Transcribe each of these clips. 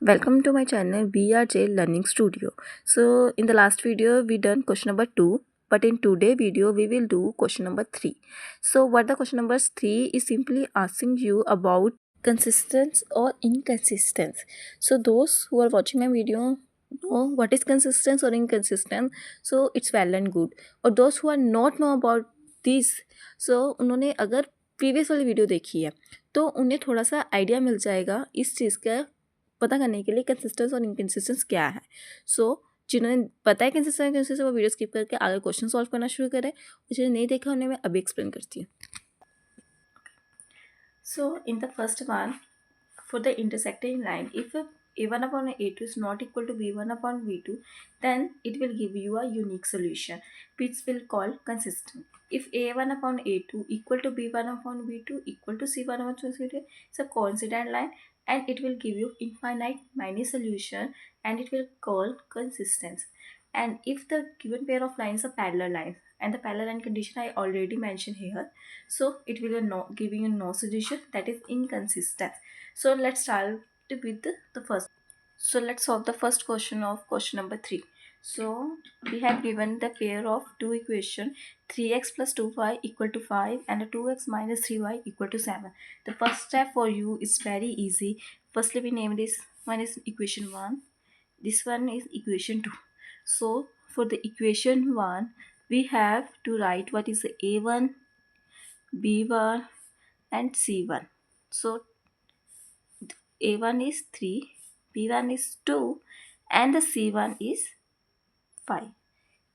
Welcome to my channel BRJ Learning Studio. So in the last video we done question number 2, but in today video we will do question number 3. So what the question number 3 is simply asking you about consistence or inconsistence. So those who are watching my video know what is consistence or inconsistent, so it's well and good. Or those who are not know about this, so उन्होंने अगर previous वाली video देखी है तो उन्हें थोड़ा सा idea मिल जाएगा इस चीज़ का पता करने के लिए कंसिस्टेंस और इनकंसिस्टेंस क्या है। सो जिन्होंने पता है कंसिस्टेंस वो वीडियो स्किप करके आगे क्वेश्चन सॉल्व करना शुरू करें, और जिन्हें नहीं देखा उन्हें मैं अभी एक्सप्लेन करती हूँ। So in the first one, for the intersecting line, if a1 upon a2 is not equal to b1 upon b2, then it will give you a unique solution which will call consistent. If a1 upon a2 equal to b1 upon b2 equal to c1 upon c2, it's a coincident line and it will give you infinite many solution and it will call consistence. And if the given pair of lines are parallel lines, and the parallel line condition I already mentioned here, so it will no, giving you no solution, that is inconsistent. So let's start with the first. So let's solve the first question of question number 3. So we have given the pair of two equation 3x plus 2y equal to 5 and a 2x minus 3y equal to 7. The first step for you is very easy. Firstly we name this one is equation 1. This one is equation 2. So for the equation 1 we have to write what is the a1, b1 and c1. So a1 is 3, b1 is 2 and the c1 is 5.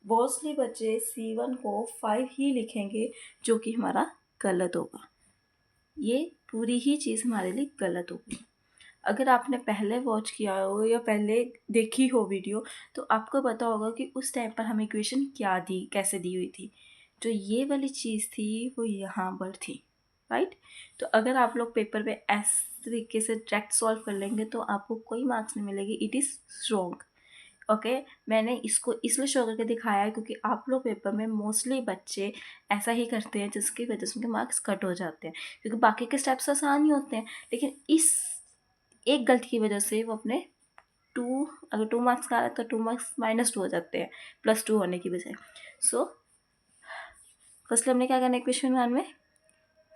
Mostly बच्चे c1 को 5 ही लिखेंगे, जो कि हमारा गलत होगा। ये पूरी ही चीज़ हमारे लिए गलत होगी। अगर आपने पहले वॉच किया हो या पहले देखी हो वीडियो, तो आपको पता होगा कि उस टाइम पर हमें इक्वेशन क्या दी, कैसे दी हुई थी। जो ये वाली चीज़ थी वो यहाँ पर थी, राइट। तो अगर आप लोग पेपर में इस तरीके से डायरेक्ट सॉल्व कर लेंगे तो आपको कोई मार्क्स नहीं मिलेगी, इट इज़ रॉन्ग। ओके, मैंने इसको इसलिए शो करके दिखाया है क्योंकि आप लोग पेपर में मोस्टली बच्चे ऐसा ही करते हैं, जिसकी वजह से उनके मार्क्स कट हो जाते हैं, क्योंकि बाकी के स्टेप्स आसान ही होते हैं, लेकिन इस एक गलती की वजह से वो अपने अगर 2 मार्क्स का आ रहा है तो 2 मार्क्स -2 हो जाते हैं +2 होने की बजाय। सो फर्स्टली हमने क्या करना है इक्वेशन 1 में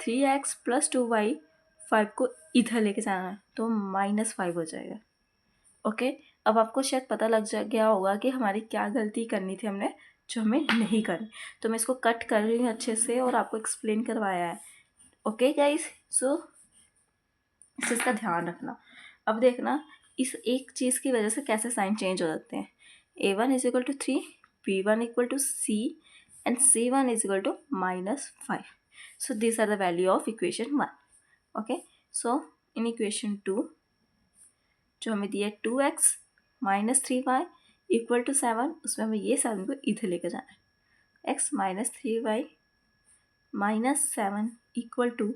3x + 2y 5 को इधर लेके जाना है तो -5 हो जाएगा। ओके, अब आपको शायद पता लग गया होगा कि हमारी क्या गलती करनी थी हमने, जो हमें नहीं करनी। तो मैं इसको कट कर रही हूँ अच्छे से और आपको एक्सप्लेन करवाया है। ओके गाइस, सो इसका ध्यान रखना। अब देखना इस एक चीज़ की वजह से कैसे साइन चेंज हो जाते हैं। a1 is equal to 3, b1 equal to c and c1 is equal to -5. So this are the value of equation 1. Okay, so in equation 2 जो हमें दिया 2x - 3y इक्वल टू 7, उसमें हमें ये 7 को इधर लेकर जाना है। x - 3y -7 equal to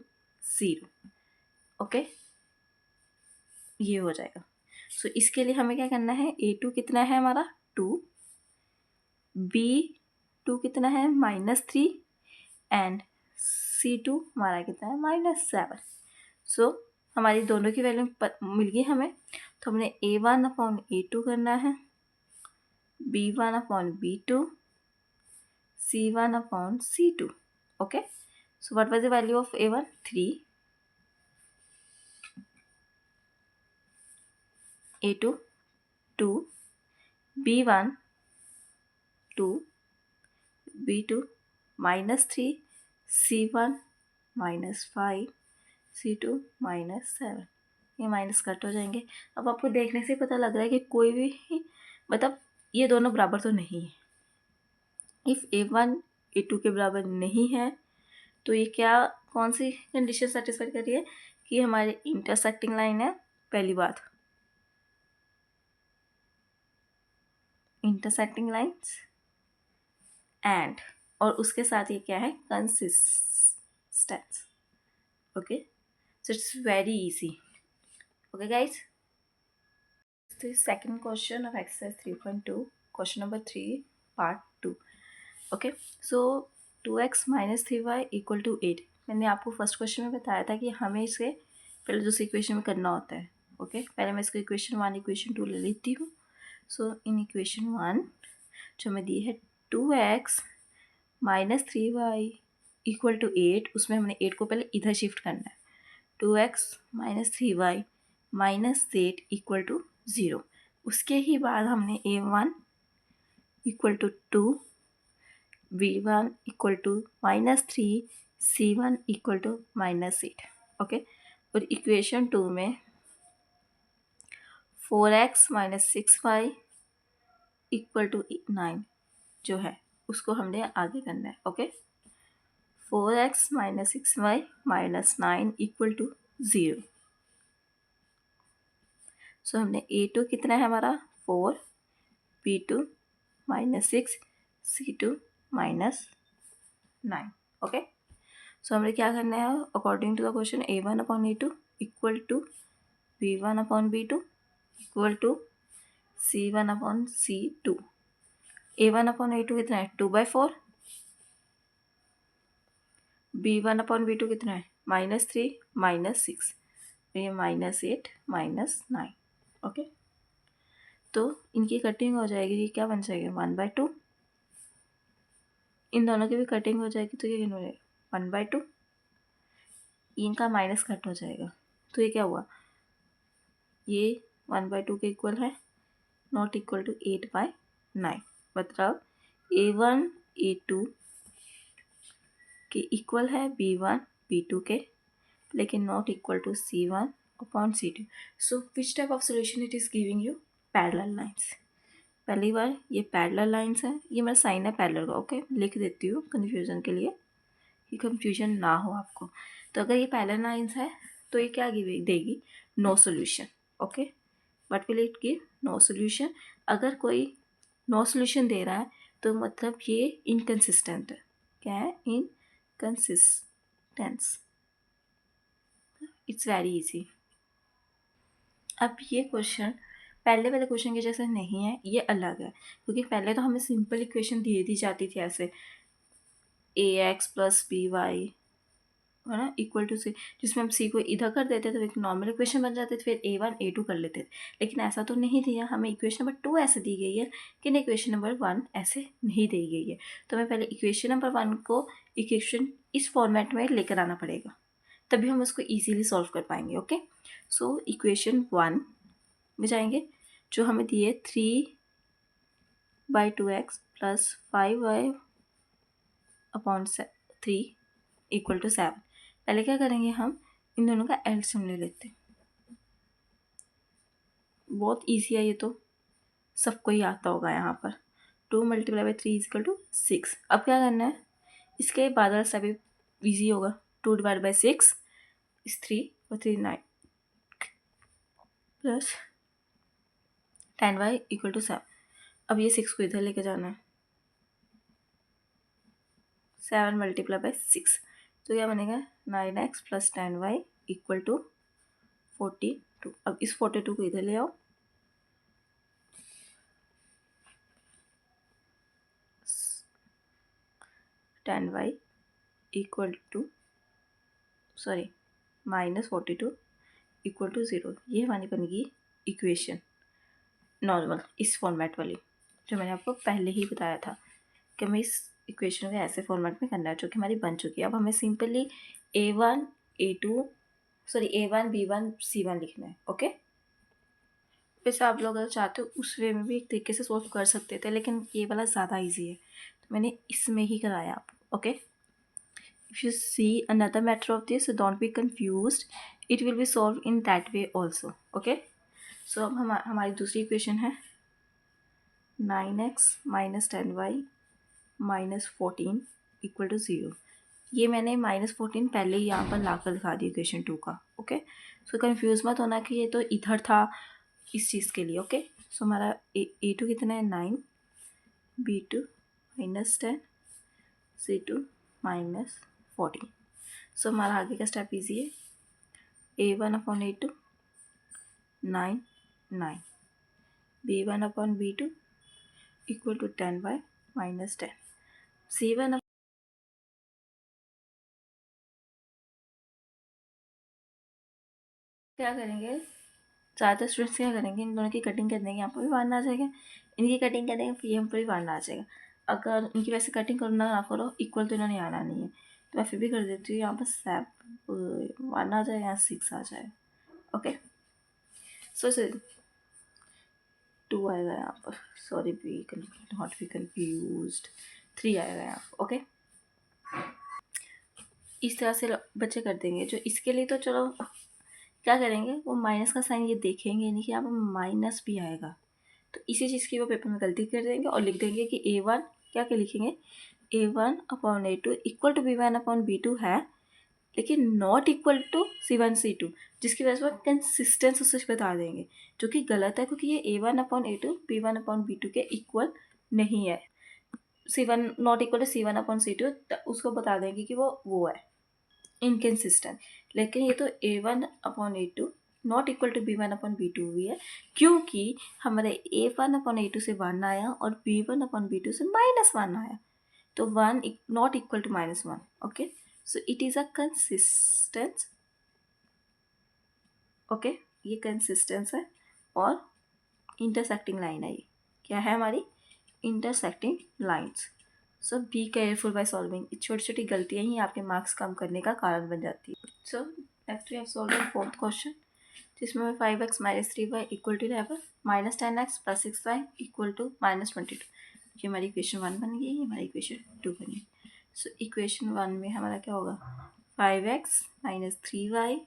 0. Okay, ये हो जाएगा। सो इसके लिए हमें क्या करना है, a2 कितना है हमारा 2, b2 कितना है -3 एंड c2 हमारा कितना है -7. सो हमारी दोनों की वैल्यू मिल गई हमें। तो हमने a1 अपॉन a2 करना है, b1 upon b2, c1 upon c2. Okay, so what was the value of a1 3, a2 2, b1 2, b2 -3, c1 -5, c2 -7. ये माइनस कट हो जाएंगे। अब आपको देखने से पता लग रहा है कि कोई भी मतलब ये दोनों बराबर तो नहीं है। इफ़ a1 a2 के बराबर नहीं है तो ये क्या कौन सी कंडीशन सेटिस्फाई कर रही है कि हमारी इंटरसेक्टिंग लाइन है। पहली बात, इंटरसेक्टिंग लाइन्स एंड और उसके साथ ये क्या है consistence. Okay, so it's very easy. Okay guys, the second question of exercise 3.2, question number 3 part 2. Okay, so 2x - 3y equal to 8. मैंने आपको फर्स्ट क्वेश्चन में बताया था कि हमें इसे पहले दूसरी इक्वेशन में करना होता है, ओके, पहले मैं इसको इक्वेशन 1 इक्वेशन 2 ले लेती हूँ. सो इन इक्वेशन 1 जो हमें दी है 2x minus 3y equal to 8, उसमें हमने 8 को पहले इधर शिफ्ट करना है. 2x minus 3y minus 8 equal to 0. उसके ही बाद हमने a1 equal to 2, b1 equal to minus 3, c1 equal to minus 8. Okay, और इक्वेशन 2 में 4x minus 6y equal to 9 जो है उसको हमने आगे करना है. Okay, 4x minus 6y minus 9 equal to 0. So हमने a2 कितना है हमारा 4, b2 minus 6, c2 minus 9. Okay, सो हमें क्या करना है according to the question a1 upon a2 equal to b1 upon b2 equal to c1 upon c2. a1 upon a2 कितना है 2/4, b1 अपॉन b2 कितना है -3 -6, ये -8 -9. ओके, तो इनकी कटिंग हो जाएगी, ये क्या बन जाएगा 1/2. इन दोनों की भी कटिंग हो जाएगी तो ये हो जाएगा 1/2. इनका माइनस कट हो जाएगा तो ये क्या हुआ, ये 1/2 के इक्वल है, नॉट इक्वल टू 8/9. मतलब a1 a2 के इक्वल है b1 b2 के, लेकिन not equal to c1 upon c2. So which type of solution it is giving you parallel lines. पहली बार ये पैरेलल लाइंस है, ये मेरा साइन है पैरेलल का. ओके, लिख देती हूँ कन्फ्यूज़न के लिए कि कन्फ्यूजन ना हो आपको. तो अगर ये पैरेलल लाइंस है तो ये क्या देगी no solution. Okay, what will it give no solution. अगर कोई नो सोल्यूशन दे रहा है तो मतलब ये इनकन्सिस्टेंट है. क्या है इनकन्सिस्टेंस. It's very easy. अब ये क्वेश्चन पहले वाले क्वेश्चन के जैसे नहीं है, ये अलग है, क्योंकि पहले तो हमें सिंपल इक्वेशन दे दी जाती थी ऐसे ax प्लस बी वाई है ना इक्वल टू सी, जिसमें हम सी को इधर कर देते थे तो एक नॉर्मल इक्वेशन बन जाते थे, फिर a1 a2 कर लेते थे. लेकिन ऐसा तो नहीं दिया हमें. इक्वेशन नंबर 2 ऐसे दी गई है, लेकिन इक्वेशन नंबर 1 ऐसे नहीं दी गई है. तो हमें पहले इक्वेशन नंबर 1 को इक्वेशन इस फॉर्मेट में लेकर आना पड़ेगा, तभी हम उसको ईजिली सॉल्व कर पाएंगे. ओके, सो इक्वेशन 1 में जाएंगे, जो हमें दिए 3/2x plus 5y upon 3 equal to 7. पहले क्या करेंगे, हम इन दोनों का एलसीएम ले लेते हैं. बहुत इजी है ये, तो सबको ही आता होगा. यहाँ पर 2 × 3 इक्वल टू 6. अब क्या करना है, इसके बाद वाला स्टेप भी ईजी होगा. 2/6 इस 3 और 3 9 प्लस 10y इक्वल टू 7. अब ये 6 को इधर लेके जाना है. 7 × 6 तो क्या बनेगा 9x plus 10y equal to 42. अब इस 42 को इधर ले आओ. 10y equal to -42 equal to 0. ये हमारी बनेगी इक्वेशन नॉर्मल इस फॉर्मेट वाली, जो मैंने आपको पहले ही बताया था कि हमें इस इक्वेशन को ऐसे फॉर्मेट में करना है, जो कि हमारी बन चुकी है. अब हमें सिंपली a1 b1 c1 लिखना है. ओके, वैसे आप लोग अगर चाहते हो उस वे में भी एक तरीके से सॉल्व कर सकते थे, लेकिन ये वाला ज़्यादा इजी है तो मैंने इसमें ही कराया आप. Okay, if you see another matter of this, so don't be confused, it will be solved in that way also. Okay, so अब हमारी दूसरी इक्वेशन है 9x minus 10y minus 14 equal to 0. ये मैंने -14 पहले ही यहाँ पर ला कर दिखा दी इक्वेशन 2 का. ओके, सो कन्फ्यूज़ मत होना कि ये तो इधर था इस चीज़ के लिए. ओके, सो हमारा a2 कितना है 9, b2 -10, c2 -14. सो हमारा आगे का स्टेप इजी है. a1 upon a2 9 9, b1 upon b2 equal to 10y minus 10, c1 क्या करेंगे ज़्यादातर स्टूडेंट्स क्या करेंगे, इन दोनों की कटिंग कर देंगे, यहाँ पर भी 1 आ जाएगा, इनकी कटिंग कर देंगे, फिर यहाँ पर भी 1 आ जाएगा। अगर इनकी वैसे कटिंग करो ना करो, इक्वल तो इन्होंने आना नहीं है, तो मैं फिर भी कर देती हूँ। यहाँ पर 1 आ जाएगा, यहाँ 6 आ जाएगा। ओके, सो 2 आएगा यहाँ पर, सॉरी नॉट बी कन्फ्यूज्ड, 3 आएगा यहाँ पर। ओके, इस तरह से बच्चे कर देंगे। जो इसके लिए तो चलो क्या करेंगे, वो माइनस का साइन ये देखेंगे नहीं कि यहाँ पर माइनस भी आएगा, तो इसी चीज़ की वो पेपर में गलती कर देंगे और लिख देंगे कि A1 क्या लिखेंगे, A1/A2 इक्वल टू B1/B2 है, लेकिन not equal to C1 C2, जिसकी वजह से वो कंसिस्टेंस उसे बता देंगे, जो कि गलत है, क्योंकि ये A1/A2 B1/B2 के इक्वल नहीं है। C1 not equal to C1/C2, उसको बता देंगे कि वो है इनकन्सिस्टेंट। लेकिन ये तो A1/A2 not equal to B1/B2 भी है, क्योंकि हमारे A1/A2 से 1 आया और B1/B2 से -1 आया, तो 1 not equal to -1। Okay, so it is a consistence. Okay, ये कंसिस्टेंस है और इंटरसेक्टिंग लाइन है। ये क्या है हमारी intersecting lines. So be careful by solving. छोटी छोटी गलतियाँ ही आपके मार्क्स कम करने का कारण बन जाती है। So next we have solve fourth question, जिसमें 5x - 3y equal to 11 -10x + 6y equal to -22। ये हमारी इक्वेशन 1 बन गई, ये हमारी इक्वेशन 2 बन गई। सो इक्वेशन 1 में हमारा क्या होगा, 5x - 3y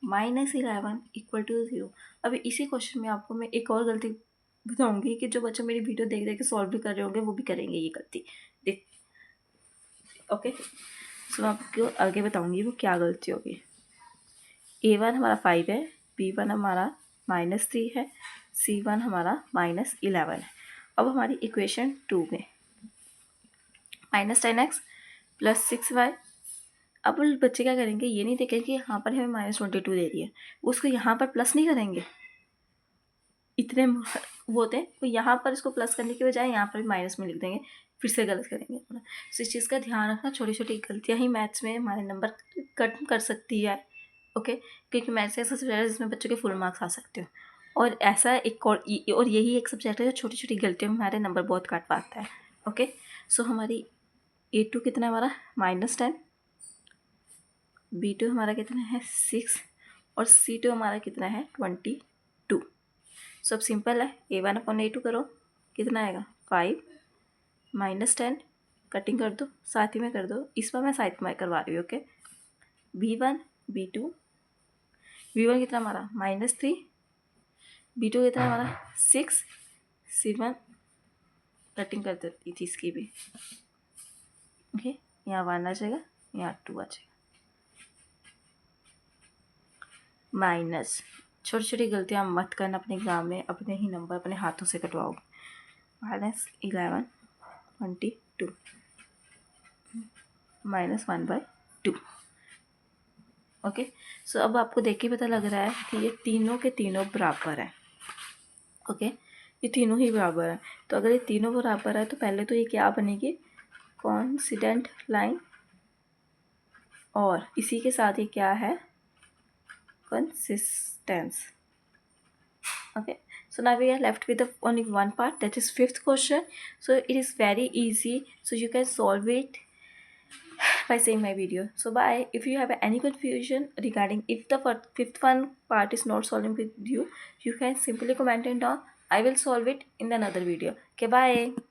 -11 इक्वल टू 0। अभी इसी क्वेश्चन में आपको मैं एक और गलती बताऊंगी कि जो बच्चे मेरी वीडियो देख देख के सॉल्व भी कर रहे होंगे वो भी करेंगे ये गलती। देख, ओके, सो मैं आपको आगे बताऊंगी वो क्या गलती होगी। A1 हमारा 5 है, B1 हमारा -3 है, C1 हमारा -11 है। अब हमारी इक्वेशन 2 में -10x + 6y। अब बच्चे क्या करेंगे, ये नहीं देखेंगे कि यहाँ पर हमें -22 दे रही है, उसको यहाँ पर प्लस नहीं करेंगे। इतने वो होते हैं, तो यहाँ पर इसको प्लस करने की बजाय यहाँ पर भी माइनस में लिख देंगे, फिर से गलत करेंगे। तो इस चीज़ का ध्यान रखना, छोटी छोटी गलतियाँ ही मैथ्स में हमारे नंबर कट कर सकती है। ओके, क्योंकि मैथ्स ऐसा सब्जेक्ट है जिसमें बच्चों के फुल मार्क्स आ सकते हो, और ऐसा एक और यही एक सब्जेक्ट है जो छोटी छोटी गलतियों में हमारे नंबर बहुत काट पाता है। ओके, सो हमारी A2 कितना है हमारा -10, B2 हमारा कितना है 6 और C2 हमारा कितना है 22। सब सिंपल है, A1/A2 करो, कितना आएगा 5 -10, कटिंग कर दो, साथ ही में कर दो, इस बार मैं साथ में करवा रही हूँ। ओके, B1 B2, B1 कितना हमारा -3, B2 कितना हमारा 6, C1 कटिंग कर देती थी इसकी भी। ओके, यहाँ 1 आ जाएगा, यहाँ 2 आ जाएगा, माइनस। छोटी छोटी गलतियाँ मत करना अपने एग्ज़ाम में, अपने ही नंबर अपने हाथों से कटवाओगे। -11 22 -1/2। ओके, सो अब आपको देख के पता लग रहा है कि ये तीनों के तीनों बराबर हैं। ओके, ये तीनों ही बराबर हैं, तो अगर ये तीनों बराबर है तो पहले तो ये क्या बनेगी, कोइंसिडेंट लाइन, और इसी के साथ ये क्या है, consistence. Okay, so now we are left with the only one part, that is fifth question. So it is very easy, so you can solve it by seeing my video. So bye. If you have any confusion regarding if the fifth one part is not solving with you, you can simply comment it down. I will solve it in another video. Okay, bye.